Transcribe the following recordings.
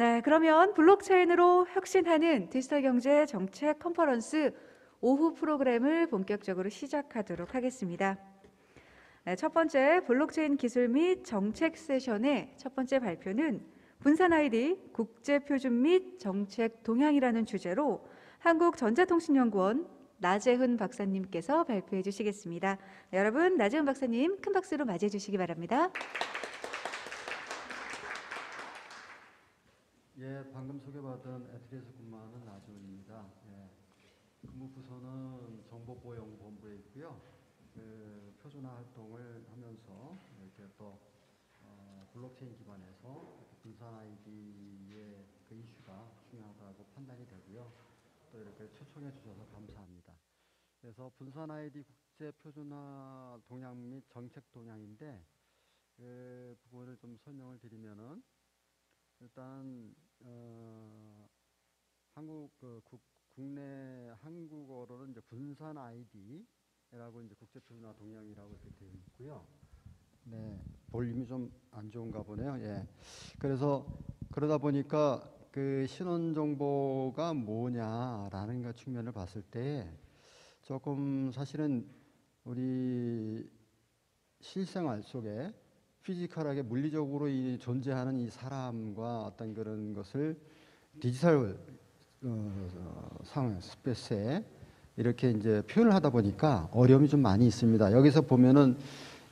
네, 그러면 블록체인으로 혁신하는 디지털 경제 정책 컨퍼런스 오후 프로그램을 본격적으로 시작하도록 하겠습니다. 네, 첫 번째 블록체인 기술 및 정책 세션의 첫 번째 발표는 분산 아이디 국제 표준 및 정책 동향이라는 주제로 한국전자통신연구원 나재훈 박사님께서 발표해 주시겠습니다. 네, 여러분 나재훈 박사님 큰 박수로 맞이해 주시기 바랍니다. 예, 방금 소개받은 애트리에서 근무하는 나재훈입니다. 예, 근무 부서는 정보보호연구본부에 있고요. 그 표준화 활동을 하면서 이렇게 또 블록체인 기반에서 분산 아이디의 그 이슈가 중요하다고 판단이 되고요. 또 이렇게 초청해 주셔서 감사합니다. 그래서 분산 아이디 국제 표준화 동향 및 정책 동향인데 그 부분을 좀 설명을 드리면은 일단 국내 한국어로는 이제 분산 아이디라고 이제 국제 표준화 동향이라고 이렇게 되어 있고요. 네, 볼륨이 좀 안 좋은가 보네요. 예. 그래서 그러다 보니까 그 신원 정보가 뭐냐라는 그 측면을 봤을 때 조금 사실은 우리 실생활 속에 피지컬하게 물리적으로 존재하는 이 사람과 어떤 그런 것을 디지털 상황 스페이스에 이렇게 이제 표현을 하다 보니까 어려움이 좀 많이 있습니다. 여기서 보면은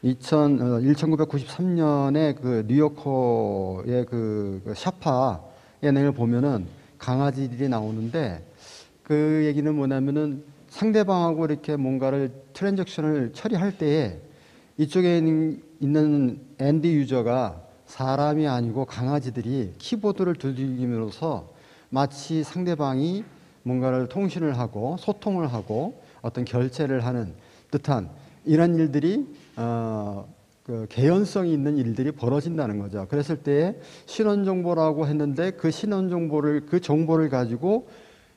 1993년에 그 뉴요커의 그 샤파의 내용을 보면은 강아지들이 나오는데 그 얘기는 뭐냐면은 상대방하고 이렇게 뭔가를 트랜잭션을 처리할 때에 이쪽에 있는 엔드 유저가 사람이 아니고 강아지들이 키보드를 두들기면서 마치 상대방이 뭔가를 통신을 하고 소통을 하고 어떤 결제를 하는 듯한 이런 일들이 그 개연성이 있는 일들이 벌어진다는 거죠. 그랬을 때 신원 정보라고 했는데 그 신원 정보를 그 정보를 가지고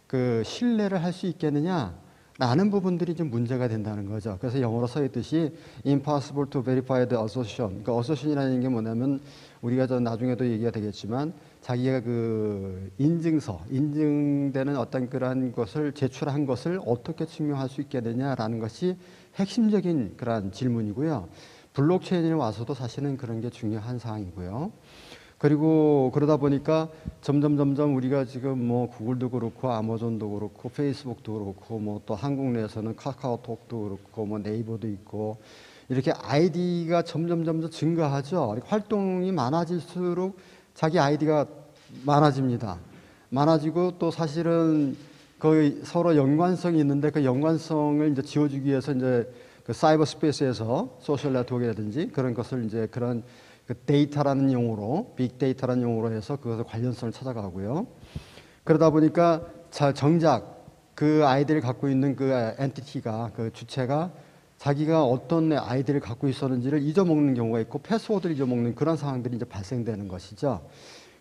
그 신뢰를 할 수 있겠느냐? 라는 부분들이 좀 문제가 된다는 거죠. 그래서 영어로 써 있듯이 impossible to verify the assertion. 그러니까 assertion이라는 게 뭐냐면 우리가 저 나중에도 얘기가 되겠지만 자기가 그 인증되는 어떤 그러한 것을 제출한 것을 어떻게 증명할 수 있겠느냐라는 것이 핵심적인 그러한 질문이고요. 블록체인에 와서도 사실은 그런 게 중요한 사항이고요. 그리고 그러다 보니까 점점 우리가 지금 뭐 구글도 그렇고 아마존도 그렇고 페이스북도 그렇고 뭐 또 한국 내에서는 카카오톡도 그렇고 뭐 네이버도 있고 이렇게 아이디가 점점 증가하죠. 활동이 많아질수록 자기 아이디가 많아집니다. 많아지고 또 사실은 거의 서로 연관성이 있는데 그 연관성을 이제 지워주기 위해서 이제 그 사이버 스페이스에서 소셜 네트워크라든지 그런 것을 이제 그런 그 데이터라는 용어로 빅데이터라는 용어로 해서 그것을 관련성을 찾아가고요. 그러다 보니까 정작 그 아이디를 갖고 있는 그 엔티티가 그 주체가 자기가 어떤 아이디를 갖고 있었는지를 잊어먹는 경우가 있고 패스워드를 잊어먹는 그런 상황들이 이제 발생되는 것이죠.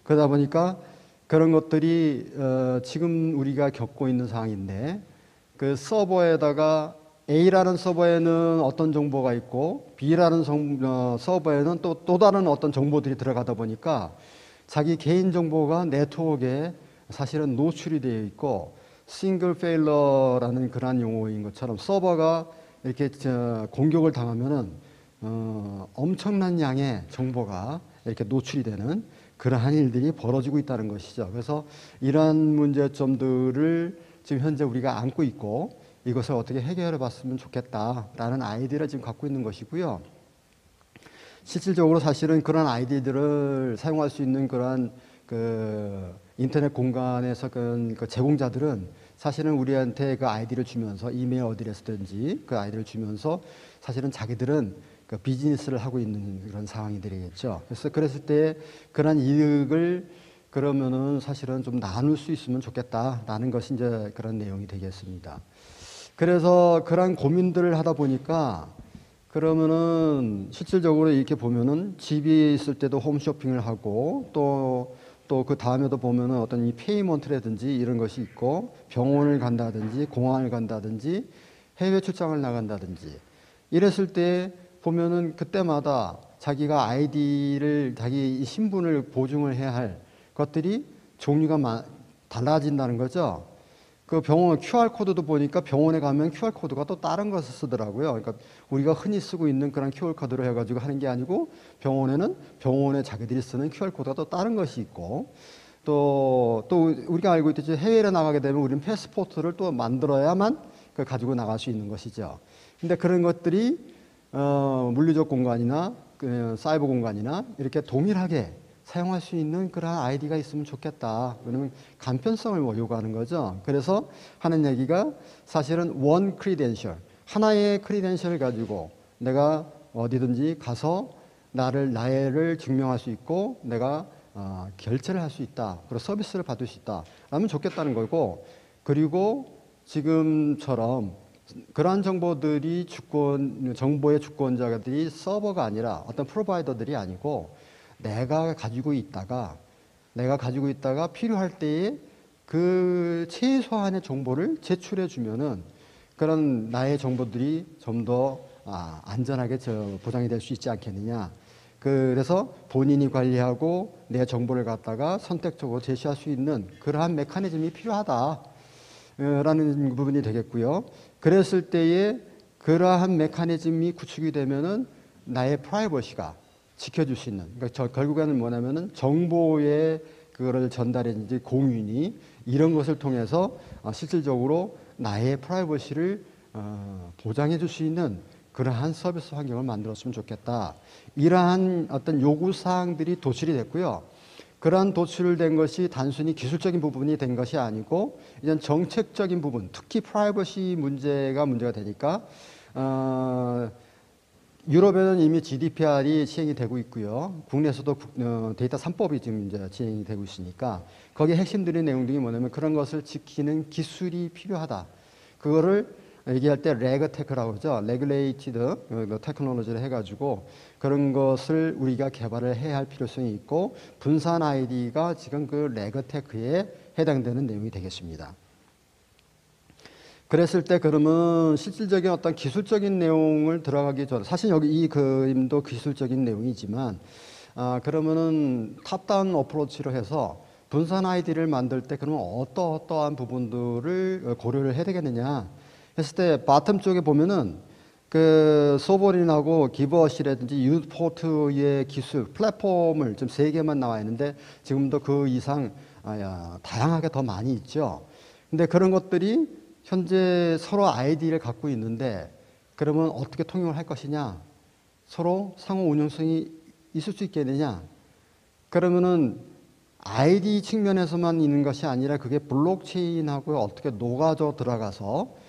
그러다 보니까 그런 것들이 지금 우리가 겪고 있는 상황인데 그 서버에다가 A라는 서버에는 어떤 정보가 있고 B라는 서버에는 또 다른 어떤 정보들이 들어가다 보니까 자기 개인 정보가 네트워크에 사실은 노출이 되어 있고 싱글 페일러라는 그런 용어인 것처럼 서버가 이렇게 공격을 당하면은 엄청난 양의 정보가 이렇게 노출이 되는 그러한 일들이 벌어지고 있다는 것이죠. 그래서 이러한 문제점들을 지금 현재 우리가 안고 있고 이것을 어떻게 해결해 봤으면 좋겠다라는 아이디어를 지금 갖고 있는 것이고요. 실질적으로 사실은 그런 아이디들을 사용할 수 있는 그러한 그 인터넷 공간에서 그 제공자들은 사실은 우리한테 그 아이디를 주면서 이메일 어드레스든지 그 아이디를 주면서 사실은 자기들은 그 비즈니스를 하고 있는 그런 상황이 되겠죠. 그래서 그랬을 때 그런 이익을 그러면은 사실은 좀 나눌 수 있으면 좋겠다라는 것이 이제 그런 내용이 되겠습니다. 그래서 그런 고민들을 하다 보니까 그러면은 실질적으로 이렇게 보면은 집에 있을 때도 홈쇼핑을 하고 또 그 다음에도 보면은 어떤 이 페이먼트라든지 이런 것이 있고 병원을 간다든지 공항을 간다든지 해외 출장을 나간다든지 이랬을 때 보면은 그때마다 자기가 아이디를 자기 신분을 보증을 해야 할 것들이 종류가 달라진다는 거죠. 그 병원 QR코드도 보니까 병원에 가면 QR코드가 또 다른 것을 쓰더라고요. 그러니까 우리가 흔히 쓰고 있는 그런 QR코드로 해가지고 하는 게 아니고 병원에는 병원에 자기들이 쓰는 QR코드가 또 다른 것이 있고 또 우리가 알고 있듯이 해외에 나가게 되면 우리는 패스포트를 또 만들어야만 그걸 가지고 나갈 수 있는 것이죠. 근데 그런 것들이 물리적 공간이나 사이버 공간이나 이렇게 동일하게 사용할 수 있는 그런 아이디가 있으면 좋겠다. 그러면 간편성을 요구하는 거죠. 그래서 하는 얘기가 사실은 원 크리덴셜, 하나의 크리덴셜을 가지고 내가 어디든지 가서 나를 증명할 수 있고 내가 결제를 할 수 있다. 그리고 서비스를 받을 수 있다. 라면 좋겠다는 거고, 그리고 지금처럼 그러한 정보들이 정보의 주권자들이 서버가 아니라 어떤 프로바이더들이 아니고 내가 가지고 있다가 필요할 때에 그 최소한의 정보를 제출해 주면은 그런 나의 정보들이 좀 더 안전하게 보장이 될 수 있지 않겠느냐. 그래서 본인이 관리하고 내 정보를 갖다가 선택적으로 제시할 수 있는 그러한 메커니즘이 필요하다. 라는 부분이 되겠고요. 그랬을 때에 그러한 메커니즘이 구축이 되면은 나의 프라이버시가 지켜줄 수 있는, 그러니까 결국에는 뭐냐면은 정보의 그거를 전달인지 공유니 이런 것을 통해서 실질적으로 나의 프라이버시를 보장해 줄 수 있는 그러한 서비스 환경을 만들었으면 좋겠다. 이러한 어떤 요구 사항들이 도출이 됐고요. 그러한 도출된 것이 단순히 기술적인 부분이 된 것이 아니고 이제 정책적인 부분, 특히 프라이버시 문제가 되니까 유럽에는 이미 GDPR이 시행이 되고 있고요. 국내에서도 데이터 3법이 지금 이제 진행이 되고 있으니까 거기에 핵심들의 내용들이 뭐냐면 그런 것을 지키는 기술이 필요하다. 그거를 얘기할 때 레그테크라고 하죠. Regulated Technology를 해가지고 그런 것을 우리가 개발을 해야 할 필요성이 있고 분산 아이디가 지금 그 레그테크에 해당되는 내용이 되겠습니다. 그랬을 때 그러면 실질적인 어떤 기술적인 내용을 들어가기 전에 사실 여기 이 그림도 기술적인 내용이지만 그러면은 탑다운 어프로치로 해서 분산 아이디를 만들 때 그러면 어떠한 부분들을 고려를 해야 되겠느냐 했을 때 바텀 쪽에 보면은 그 소버린하고 기버시라든지 유포트의 기술 플랫폼을 좀 3개만 나와 있는데 지금도 그 이상 다양하게 더 많이 있죠. 근데 그런 것들이 현재 서로 아이디를 갖고 있는데 그러면 어떻게 통용을 할 것이냐? 서로 상호 운용성이 있을 수 있겠느냐? 그러면은 아이디 측면에서만 있는 것이 아니라 그게 블록체인하고 어떻게 녹아져 들어가서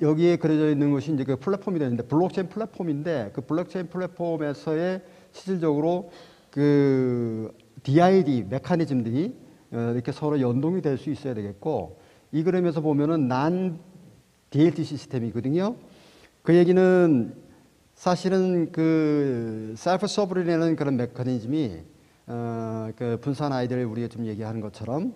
여기에 그려져 있는 것이 이제 그 플랫폼이 되는데 블록체인 플랫폼인데 그 블록체인 플랫폼에서의 실질적으로 그 DID 메커니즘들이 이렇게 서로 연동이 될 수 있어야 되겠고 이 그림에서 보면은 난 DLT 시스템이거든요. 그 얘기는 사실은 그 셀프 서브린이라는 그런 메커니즘이 그 분산 아이디를 우리가 좀 얘기하는 것처럼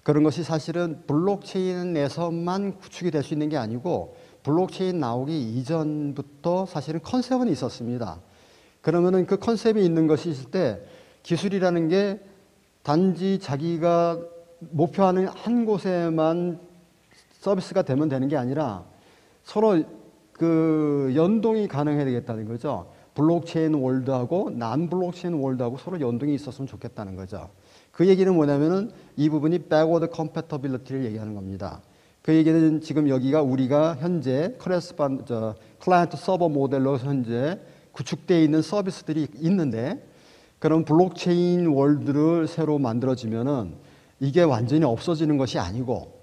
그런 것이 사실은 블록체인에서만 구축이 될 수 있는 게 아니고 블록체인 나오기 이전부터 사실은 컨셉은 있었습니다. 그러면은 그 컨셉이 있는 것이 있을 때 기술이라는 게 단지 자기가 목표하는 한 곳에만 서비스가 되면 되는 게 아니라 서로 그 연동이 가능해야 되겠다는 거죠. 블록체인 월드하고 난 블록체인 월드하고 서로 연동이 있었으면 좋겠다는 거죠. 그 얘기는 뭐냐면은 이 부분이 backward compatibility를 얘기하는 겁니다. 그 얘기는 지금 여기가 우리가 현재 클라이언트 서버 모델로 현재 구축되어 있는 서비스들이 있는데 그럼 블록체인 월드를 새로 만들어지면은 이게 완전히 없어지는 것이 아니고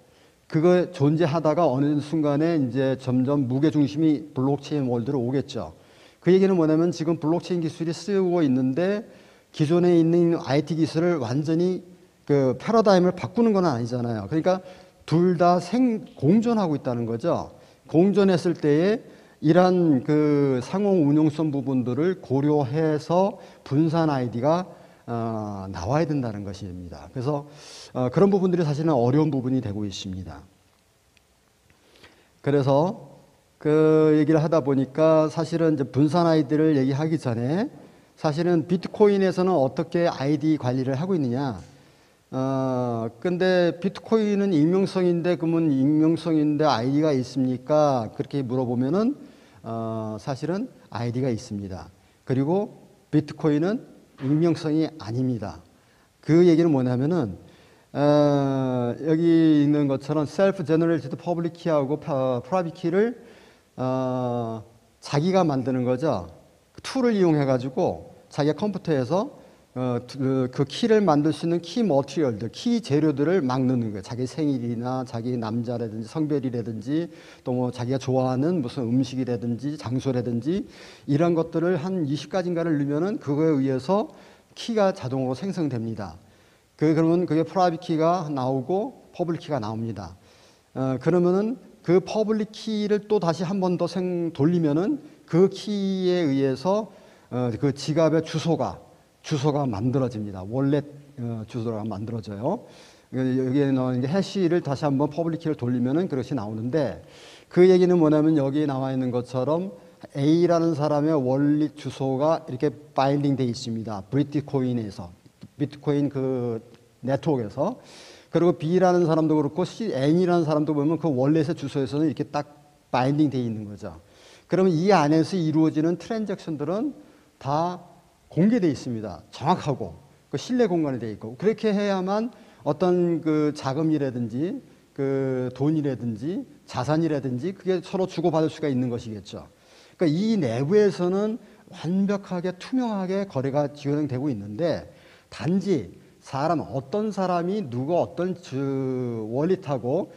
그거 존재하다가 어느 순간에 이제 점점 무게중심이 블록체인 월드로 오겠죠. 그 얘기는 뭐냐면 지금 블록체인 기술이 쓰고 있는데 기존에 있는 IT 기술을 완전히 그 패러다임을 바꾸는 건 아니잖아요. 그러니까 둘 다 공존하고 있다는 거죠. 공존했을 때에 이러한 그 상호 운용성 부분들을 고려해서 분산 아이디가 나와야 된다는 것입니다. 그래서 그런 부분들이 사실은 어려운 부분이 되고 있습니다. 그래서 그 얘기를 하다 보니까 사실은 이제 분산 아이디를 얘기하기 전에 사실은 비트코인에서는 어떻게 아이디 관리를 하고 있느냐. 근데 비트코인은 익명성인데, 그러면 익명성인데 아이디가 있습니까? 그렇게 물어보면은, 사실은 아이디가 있습니다. 그리고 비트코인은 익명성이 아닙니다. 그 얘기는 뭐냐면은, 여기 있는 것처럼 셀프 제너레이티드 퍼블릭 키하고 프라이빗 키를 자기가 만드는 거죠. 툴을 이용해 가지고 자기가 컴퓨터에서 그 키를 만들 수 있는 키 머티리얼들, 키 재료들을 막 넣는 거예요. 자기 생일이나 자기 남자라든지 성별이라든지 또 뭐 자기가 좋아하는 무슨 음식이라든지 장소라든지 이런 것들을 한 20가지인가를 넣으면은 그거에 의해서 키가 자동으로 생성됩니다. 그러면 그게 프라이빗 키가 나오고 퍼블릭 키가 나옵니다. 그러면은 그 퍼블릭 키를 또 다시 한 번 더 돌리면은 그 키에 의해서 그 지갑의 주소가 만들어집니다. 월렛 주소가 만들어져요. 여기에 나오는 게 해시를 다시 한번 퍼블릭 키를 돌리면은 그것이 나오는데, 그 얘기는 뭐냐면 여기에 나와 있는 것처럼 A라는 사람의 원릿 주소가 이렇게 바인딩 되어 있습니다. 비트코인에서, 비트코인 그 네트워크에서. 그리고 B라는 사람도 그렇고 N이라는 사람도 보면 그 원렛의 주소에서는 이렇게 딱 바인딩 되어 있는 거죠. 그러면 이 안에서 이루어지는 트랜잭션들은 다 공개되어 있습니다. 정확하고 그 신뢰 공간이 되어 있고, 그렇게 해야만 어떤 그 자금이라든지 그 돈이라든지 자산이라든지 그게 서로 주고받을 수가 있는 것이겠죠. 그러니까 이 내부에서는 완벽하게 투명하게 거래가 진행되고 있는데, 단지 어떤 사람이 누가 어떤 월릿하고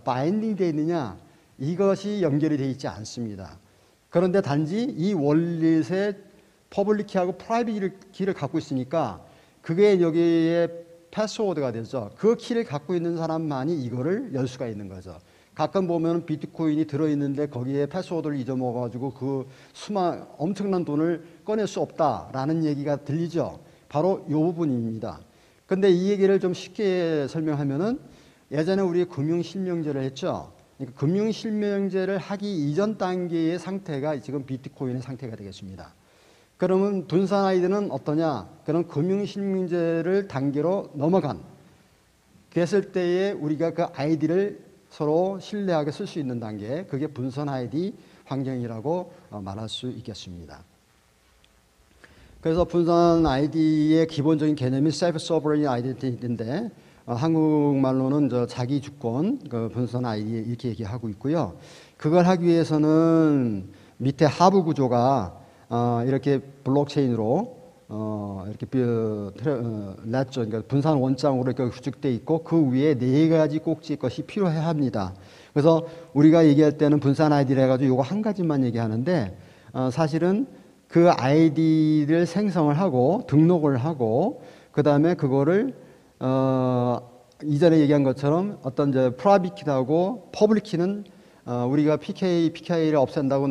바인딩 되어 있느냐, 이것이 연결이 되어 있지 않습니다. 그런데 단지 이 월릿의 퍼블릭 키하고 프라이빗 키를 갖고 있으니까 그게 여기에 패스워드가 되죠. 그 키를 갖고 있는 사람만이 이거를 열 수가 있는 거죠. 가끔 보면 비트코인이 들어있는데 거기에 패스워드를 잊어먹어가지고 그 엄청난 돈을 꺼낼 수 없다라는 얘기가 들리죠. 바로 이 부분입니다. 근데 이 얘기를 좀 쉽게 설명하면은, 예전에 우리 금융실명제를 했죠. 그러니까 금융실명제를 하기 이전 단계의 상태가 지금 비트코인의 상태가 되겠습니다. 그러면 분산 아이디는 어떠냐? 그럼 금융실명제를 단계로 넘어간, 그랬을 때에 우리가 그 아이디를 서로 신뢰하게 쓸 수 있는 단계, 그게 분산 아이디 환경이라고 말할 수 있겠습니다. 그래서 분산 아이디의 기본적인 개념이 셀프 소버레인 아이덴티티인데, 한국말로는 자기 주권, 그 분산 아이디 이렇게 얘기하고 있고요. 그걸 하기 위해서는 밑에 하부 구조가 이렇게 블록체인으로 이렇게 레저, 그러니까 분산 원장으로 이렇게 구축되어 있고, 그 위에 4가지 꼭지의 것이 필요해야 합니다. 그래서 우리가 얘기할 때는 분산 아이디를 해가지고 이거 한 가지만 얘기하는데, 사실은 그 아이디를 생성을 하고 등록을 하고, 그 다음에 그거를 이전에 얘기한 것처럼 어떤 이제 프라이빗 키하고 퍼블릭 키는 우리가 PKI를 없앤다고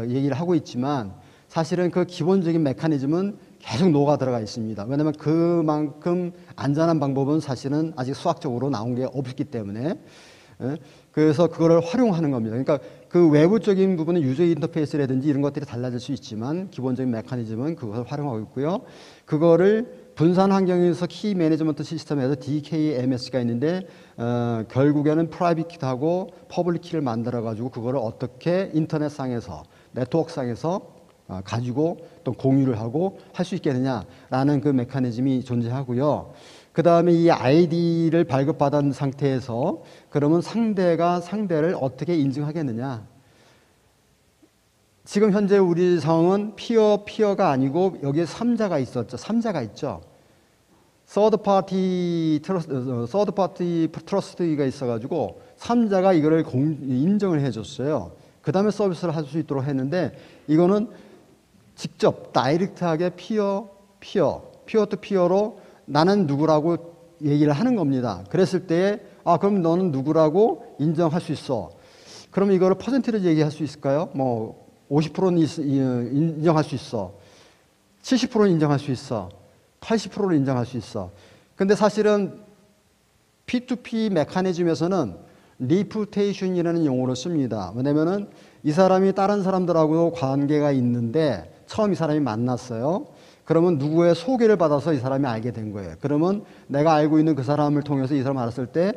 얘기를 하고 있지만, 사실은 그 기본적인 메커니즘은 계속 녹아 들어가 있습니다. 왜냐하면 그만큼 안전한 방법은 사실은 아직 수학적으로 나온 게 없기 때문에. 그래서 그거를 활용하는 겁니다. 그러니까 그 외부적인 부분은 유저 인터페이스라든지 이런 것들이 달라질 수 있지만, 기본적인 메커니즘은 그것을 활용하고 있고요. 그거를 분산 환경에서 키 매니지먼트 시스템에서 DKMS가 있는데, 결국에는 프라이빗 키하고 퍼블릭 키를 만들어 가지고 그거를 어떻게 인터넷상에서, 네트워크상에서 가지고 또 공유를 하고 할 수 있겠느냐라는 그 메커니즘이 존재하고요. 그 다음에 이 아이디를 발급받은 상태에서 그러면 상대가 상대를 어떻게 인증하겠느냐. 지금 현재 우리 상황은 피어가 아니고 여기에 3자가 있었죠. 3자가 있죠. 서드 파티 트러스트가 있어가지고 3자가 이거를 인정을 해줬어요. 그 다음에 서비스를 할 수 있도록 했는데, 이거는 직접 다이렉트하게 피어 투 피어로 나는 누구라고 얘기를 하는 겁니다. 그랬을 때에 그럼 너는 누구라고 인정할 수 있어. 그럼 이거를 퍼센트를 얘기할 수 있을까요? 뭐 50%는 인정할 수 있어. 70%는 인정할 수 있어. 80%는 인정할 수 있어. 근데 사실은 P2P 메커니즘에서는 리푸테이션이라는 용어를 씁니다. 왜냐면은 이 사람이 다른 사람들하고 관계가 있는데 처음 이 사람이 만났어요. 그러면 누구의 소개를 받아서 이 사람이 알게 된 거예요. 그러면 내가 알고 있는 그 사람을 통해서 이 사람을 알았을 때,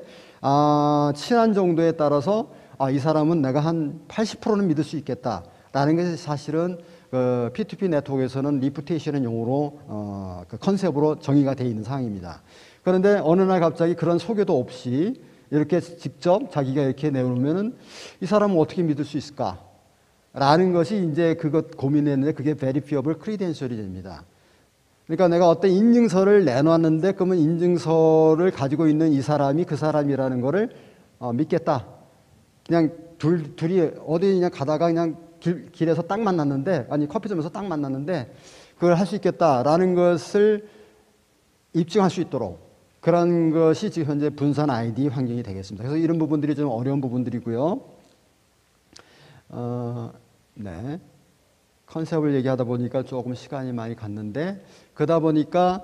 친한 정도에 따라서, 이 사람은 내가 한 80%는 믿을 수 있겠다라는 것이 사실은 그 P2P 네트워크에서는 리푸테이션의 용어로, 그 컨셉으로 정의가 되어 있는 상황입니다. 그런데 어느 날 갑자기 그런 소개도 없이 이렇게 직접 자기가 이렇게 내놓으면은 이 사람은 어떻게 믿을 수 있을까? 라는 것이 이제 그것 고민했는데 그게 verifiable credential이 됩니다. 그러니까 내가 어떤 인증서를 내놨는데 그러면 인증서를 가지고 있는 이 사람이 그 사람이라는 거를 믿겠다. 그냥 둘이 어디 그냥 가다가 그냥 길에서 딱 만났는데, 아니 커피점에서 딱 만났는데 그걸 할 수 있겠다라는 것을 입증할 수 있도록 그런 것이 지금 현재 분산 아이디 환경이 되겠습니다. 그래서 이런 부분들이 좀 어려운 부분들이고요. 네. 컨셉을 얘기하다 보니까 조금 시간이 많이 갔는데 그러다 보니까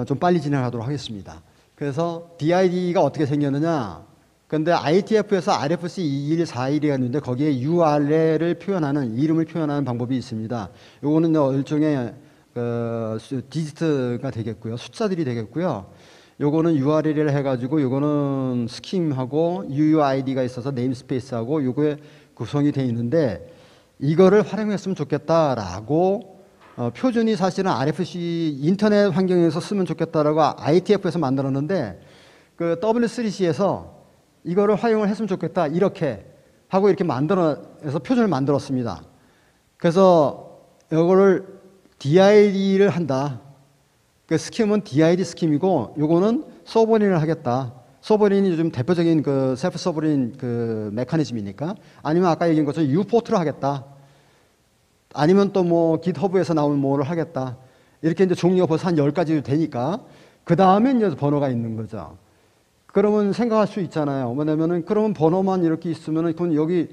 좀 빨리 진행하도록 하겠습니다. 그래서 DID가 어떻게 생겼느냐? 근데 IETF에서 RFC 2141이가 있는데 거기에 URL을 표현하는 이름을 표현하는 방법이 있습니다. 요거는 일종의 디지트가 되겠고요. 숫자들이 되겠고요. 요거는 URL을 해가지고 요거는 스킴하고 UUID가 있어서 네임스페이스하고 요거에 구성이 되어 있는데 이거를 활용했으면 좋겠다라고 표준이 사실은 RFC 인터넷 환경에서 쓰면 좋겠다라고 IETF에서 만들었는데 그 W3C에서 이거를 활용을 했으면 좋겠다 이렇게 하고 이렇게 만들어서 표준을 만들었습니다. 그래서 이거를 DID를 한다. 그 스킴은 DID 스킴이고 요거는 소버린을 하겠다. 소버린이 요즘 대표적인 그 셀프 소버린 그 메커니즘이니까 아니면 아까 얘기한 것처럼 U포트를 하겠다. 아니면 또 뭐 깃허브에서 나온 뭐를 하겠다. 이렇게 이제 종류가 벌써 한 10가지 되니까 그 다음에 이제 번호가 있는 거죠. 그러면 생각할 수 있잖아요. 뭐냐면은 그러면 번호만 이렇게 있으면은 그건 여기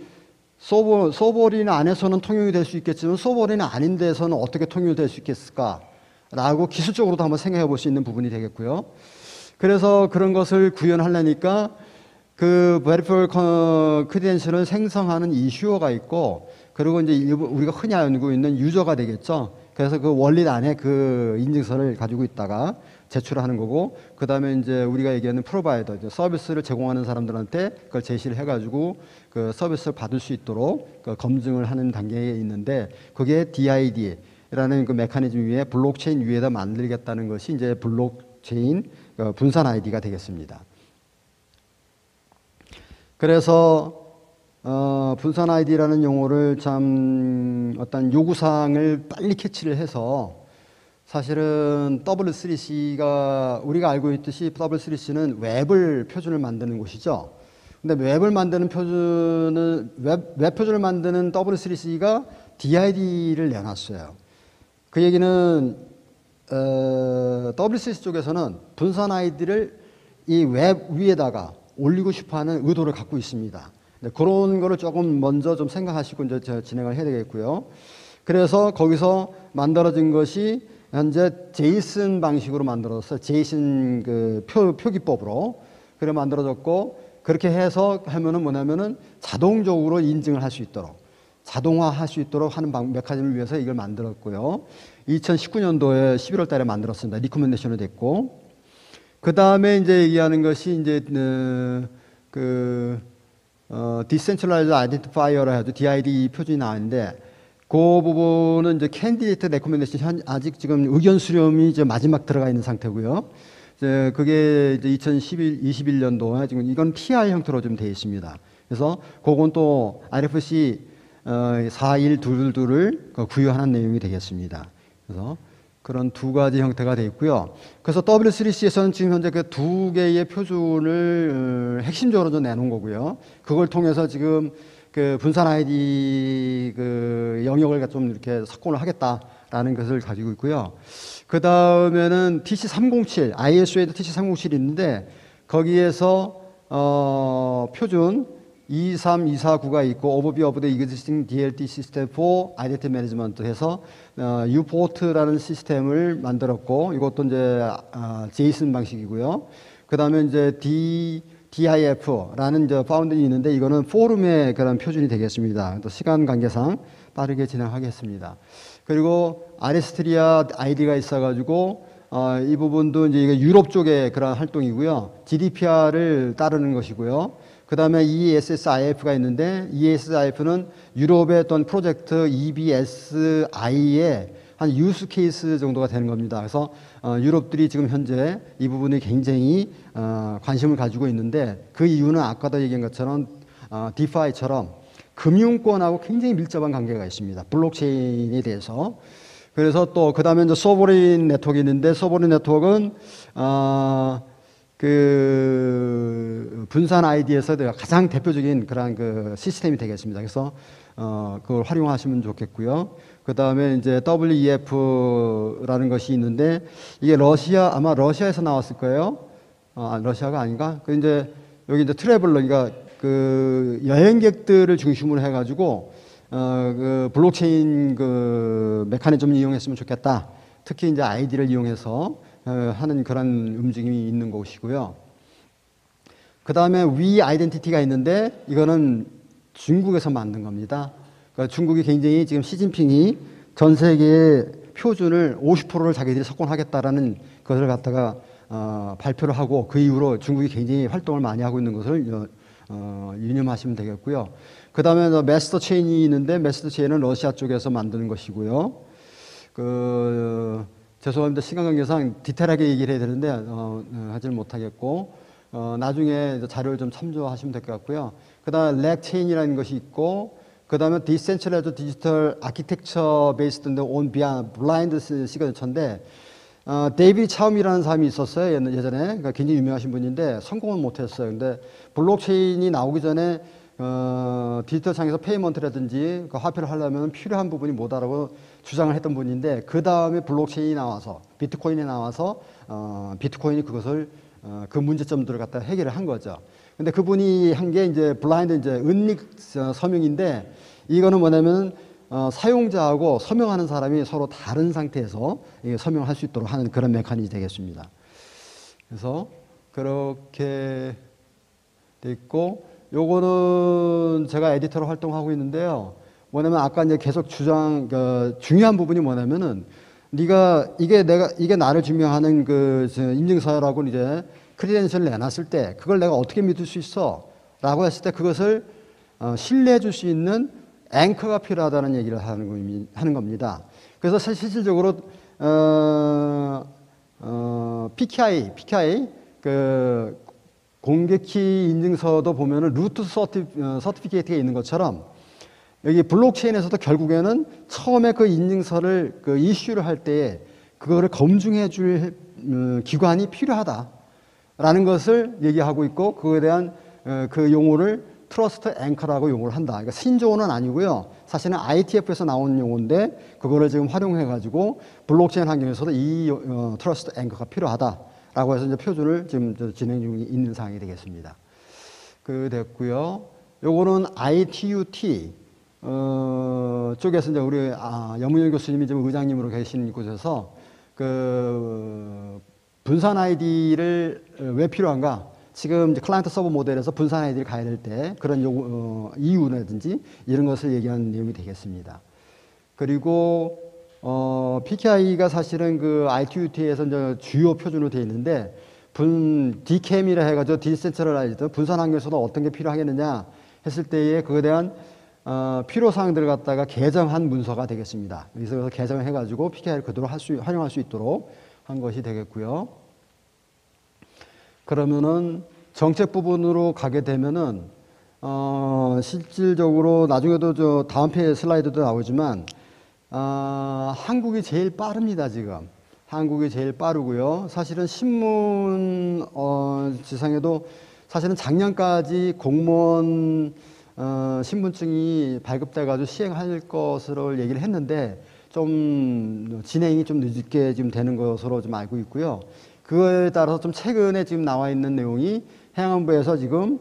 소버린 안에서는 통용이 될 수 있겠지만 소버린 아닌 데서는 어떻게 통용이 될 수 있겠을까? 라고 기술적으로도 한번 생각해 볼 수 있는 부분이 되겠고요. 그래서 그런 것을 구현하려니까 그 verifiable credential을 생성하는 이슈어가 있고 그리고 이제 우리가 흔히 알고 있는 유저가 되겠죠. 그래서 그 원릿 안에 그 인증서를 가지고 있다가 제출하는 거고 그 다음에 이제 우리가 얘기하는 프로바이더 서비스를 제공하는 사람들한테 그걸 제시를 해가지고 그 서비스를 받을 수 있도록 그 검증을 하는 단계에 있는데 그게 DID라는 그 메커니즘 위에 블록체인 위에다 만들겠다는 것이 이제 블록체인 분산 아이디가 되겠습니다. 그래서 분산 아이디라는 용어를 참 어떤 요구사항을 빨리 캐치를 해서 사실은 W3C가 우리가 알고 있듯이 W3C는 웹을 표준을 만드는 곳이죠. 근데 웹을 만드는 표준은 웹 표준을 만드는 W3C가 DID를 내놨어요. 그 얘기는 W3C 쪽에서는 분산 아이디를 이 웹 위에다가 올리고 싶어하는 의도를 갖고 있습니다. 그런 거를 조금 먼저 좀 생각하시고 이제 제가 진행을 해야 되겠고요. 그래서 거기서 만들어진 것이 현재 제이슨 방식으로 만들어졌어요. 제이슨 그 표기법으로 그래 만들어졌고 그렇게 해서 하면은 뭐냐면은 자동적으로 인증을 할 수 있도록 자동화할 수 있도록 하는 메커니즘을 위해서 이걸 만들었고요. 2019년도에 11월 달에 만들었습니다. 리코멘데이션이 됐고 그 다음에 이제 얘기하는 것이 이제 Decentralized Identifier라 해도 DID 표준이 나왔는데 그 부분은 이제 캔디데이트 레코멘데이션 아직 지금 의견 수렴이 이제 마지막 들어가 있는 상태고요. 이제 그게 이제 2021년도에 지금 이건 TR 형태로 좀 되어 있습니다. 그래서 그건 또 RFC 4122를 구현하는 내용이 되겠습니다. 그래서 그런 두 가지 형태가 되어 있고요. 그래서 W3C에서는 지금 현재 그 두 개의 표준을 핵심적으로 좀 내놓은 거고요. 그걸 통해서 지금 그 분산 아이디 그 영역을 좀 이렇게 석권을 하겠다라는 것을 가지고 있고요. 그 다음에는 TC307, ISO에도 TC307이 있는데 거기에서 표준 23249가 있고 Overview of the Existing DLT System for Identity Management 해서 Uport라는 시스템을 만들었고 이것도 이제 제이슨 방식이고요. 그 다음에 이제 DIF라는 이제 파운드이 있는데 이거는 포럼의 그런 표준이 되겠습니다. 또 시간 관계상 빠르게 진행하겠습니다. 그리고 아레스트리아 아이디가 있어가지고 이 부분도 이제 이게 유럽 쪽의 그런 활동이고요. GDPR을 따르는 것이고요. 그 다음에 ESSIF가 있는데 ESSIF는 유럽의 어떤 프로젝트 EBSI의 한 유스 케이스 정도가 되는 겁니다. 그래서 유럽들이 지금 현재 이 부분에 굉장히 관심을 가지고 있는데 그 이유는 아까도 얘기한 것처럼 디파이처럼 금융권하고 굉장히 밀접한 관계가 있습니다. 블록체인에 대해서. 그래서 또 그다음에 이제 소버린 네트워크 있는데 소버린 네트워크는 그 분산 아이디에서 가장 대표적인 그런 그 시스템이 되겠습니다. 그래서 그걸 활용하시면 좋겠고요. 그다음에 이제 WEF라는 것이 있는데 이게 아마 러시아에서 나왔을 거예요. 러시아가 아닌가? 그 이제 여기 이제 트래블러 그러니까 그 여행객들을 중심으로 해가지고 그 블록체인 그 메커니즘을 이용했으면 좋겠다. 특히 이제 아이디를 이용해서 하는 그런 움직임이 있는 것이고요. 그 다음에 위 아이덴티티가 있는데 이거는 중국에서 만든 겁니다. 그러니까 중국이 굉장히 지금 시진핑이 전 세계의 표준을 50%를 자기들이 석권하겠다라는 것을 갖다가 발표를 하고 그 이후로 중국이 굉장히 활동을 많이 하고 있는 것을 유념하시면 되겠고요. 그 다음에 마스터 체인이 있는데 마스터 체인은 러시아 쪽에서 만드는 것이고요. 죄송합니다. 시간 관계상 디테일하게 얘기를 해야 되는데 하지는 못하겠고 나중에 자료를 좀 참조하시면 될 것 같고요. 그 다음에 렉 체인이라는 것이 있고 그 다음에 디센트럴라이즈드 디지털 아키텍처 베이스드 온 블라인드 시그니처인데 데이비드 차움이라는 사람이 있었어요. 예전에. 그러니까 굉장히 유명하신 분인데 성공은 못했어요. 근데 블록체인이 나오기 전에 디지털 상에서 페이먼트라든지 그 화폐를 하려면 필요한 부분이 뭐다라고 주장을 했던 분인데 그 다음에 블록체인이 나와서 비트코인이 나와서 비트코인이 그것을 그 문제점들을 갖다 해결을 한 거죠. 근데 그분이 한 게 이제 블라인드 이제 은닉 서명인데 이거는 뭐냐면 사용자하고 서명하는 사람이 서로 다른 상태에서 서명을 할 수 있도록 하는 그런 메커니즘이 되겠습니다. 그래서 그렇게 돼 있고 요거는 제가 에디터로 활동하고 있는데요. 뭐냐면 아까 이제 계속 중요한 부분이 뭐냐면은 이게 나를 증명하는 그 인증서라고 이제 크리덴셜을 내놨을 때 그걸 내가 어떻게 믿을 수 있어? 라고 했을 때 그것을 신뢰해 줄 수 있는 앵커가 필요하다는 얘기를 하는 겁니다. 그래서 실질적으로 PKI 그 공개키 인증서도 보면은 루트 서티피케이트가 있는 것처럼 여기 블록체인에서도 결국에는 처음에 그 인증서를 그 이슈를 할 때에 그거를 검증해 줄 기관이 필요하다라는 것을 얘기하고 있고 그거에 대한 그 용어를 트러스트 앵커라고 용어를 한다. 그러니까 신조어는 아니고요. 사실은 ITF에서 나온 용어인데 그거를 지금 활용해 가지고 블록체인 환경에서도 이 트러스트 앵커가 필요하다라고 해서 이제 표준을 지금 진행 중에 있는 상황이 되겠습니다. 그 됐고요. 요거는 ITUT 쪽에서 이제 우리 염문열 교수님이 지금 의장님으로 계신 곳에서 그 분산 아이디를 왜 필요한가? 지금 이제 클라이언트 서버 모델에서 분산 아이디를 가야 될 때 그런 이유라든지 이런 것을 얘기하는 내용이 되겠습니다. 그리고 PKI가 사실은 그 ITUT에서 이제 주요 표준으로 되어 있는데 DKM이라 해가지고 디센트럴라이즈드 분산 환경에서도 어떤 게 필요하겠느냐 했을 때에 그거에 대한 필요 사항들을 갖다가 개정한 문서가 되겠습니다. 그래서 개정을 해가지고 PKI를 그대로 활용할 수 있도록 한 것이 되겠고요. 그러면은 정책 부분으로 가게 되면은 실질적으로 나중에도 다음 페이지 슬라이드도 나오지만 한국이 제일 빠릅니다. 지금 한국이 제일 빠르고요. 사실은 신문 지상에도 사실은 작년까지 공무원 신분증이 발급돼 가지고 시행할 것으로 얘기를 했는데 좀 진행이 좀 늦게 지금 되는 것으로 좀 알고 있고요. 그거에 따라서 좀 최근에 지금 나와 있는 내용이 행안부에서 지금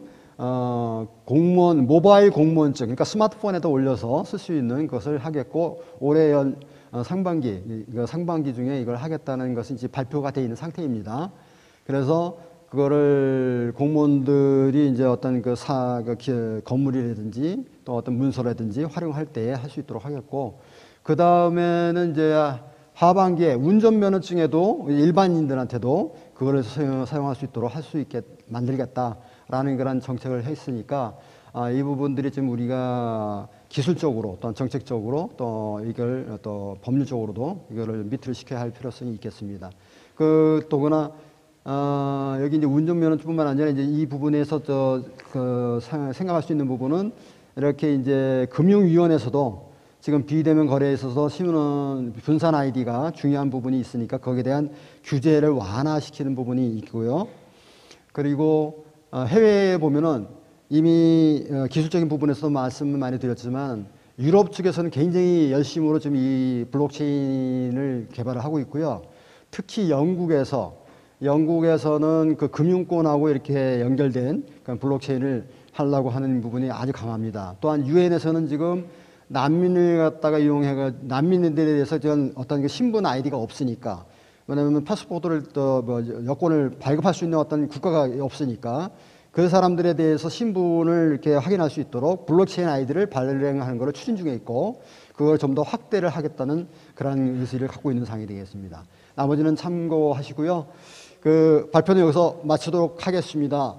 공무원 모바일 공무원증 그러니까 스마트폰에다 올려서 쓸 수 있는 것을 하겠고 올해 상반기 중에 이걸 하겠다는 것은 이제 발표가 되어 있는 상태입니다. 그래서 그거를 공무원들이 이제 어떤 건물이라든지 또 어떤 문서라든지 활용할 때 할 수 있도록 하겠고 그 다음에는 이제 하반기에 운전면허증에도 일반인들한테도 그거를 사용할 수 있도록 할 수 있게 만들겠다라는 그런 정책을 했으니까 이 부분들이 지금 우리가 기술적으로 또는 정책적으로 또 이걸 또 법률적으로도 이거를 미투를 시켜야 할 필요성이 있겠습니다. 더구나 여기 이제 운전면허뿐만 아니라 이제 이 부분에서 생각할 수 있는 부분은 이렇게 이제 금융위원회에서도 지금 비대면 거래에 있어서 신원 분산 아이디가 중요한 부분이 있으니까 거기에 대한 규제를 완화시키는 부분이 있고요. 그리고 해외에 보면은 이미 기술적인 부분에서도 말씀을 많이 드렸지만 유럽 쪽에서는 굉장히 열심으로 지금 이 블록체인을 개발을 하고 있고요. 특히 영국에서는 그 금융권하고 이렇게 연결된 블록체인을 하려고 하는 부분이 아주 강합니다. 또한 유엔에서는 지금 난민을 갖다가 난민들에 대해서 어떤 그 신분 아이디가 없으니까, 왜냐하면 파스포르트를 여권을 발급할 수 있는 어떤 국가가 없으니까 그 사람들에 대해서 신분을 이렇게 확인할 수 있도록 블록체인 아이디를 발행하는 것을 추진 중에 있고, 그걸 좀 더 확대를 하겠다는 그런 의지를 갖고 있는 상황이 되겠습니다. 나머지는 참고하시고요. 그 발표는 여기서 마치도록 하겠습니다.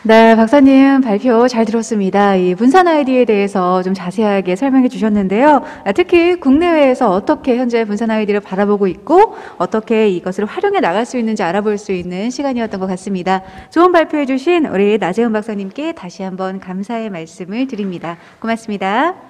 네, 박사님 발표 잘 들었습니다. 이 분산 아이디에 대해서 좀 자세하게 설명해 주셨는데요. 특히 국내외에서 어떻게 현재 분산 아이디를 바라보고 있고 어떻게 이것을 활용해 나갈 수 있는지 알아볼 수 있는 시간이었던 것 같습니다. 좋은 발표해 주신 우리 나재훈 박사님께 다시 한번 감사의 말씀을 드립니다. 고맙습니다.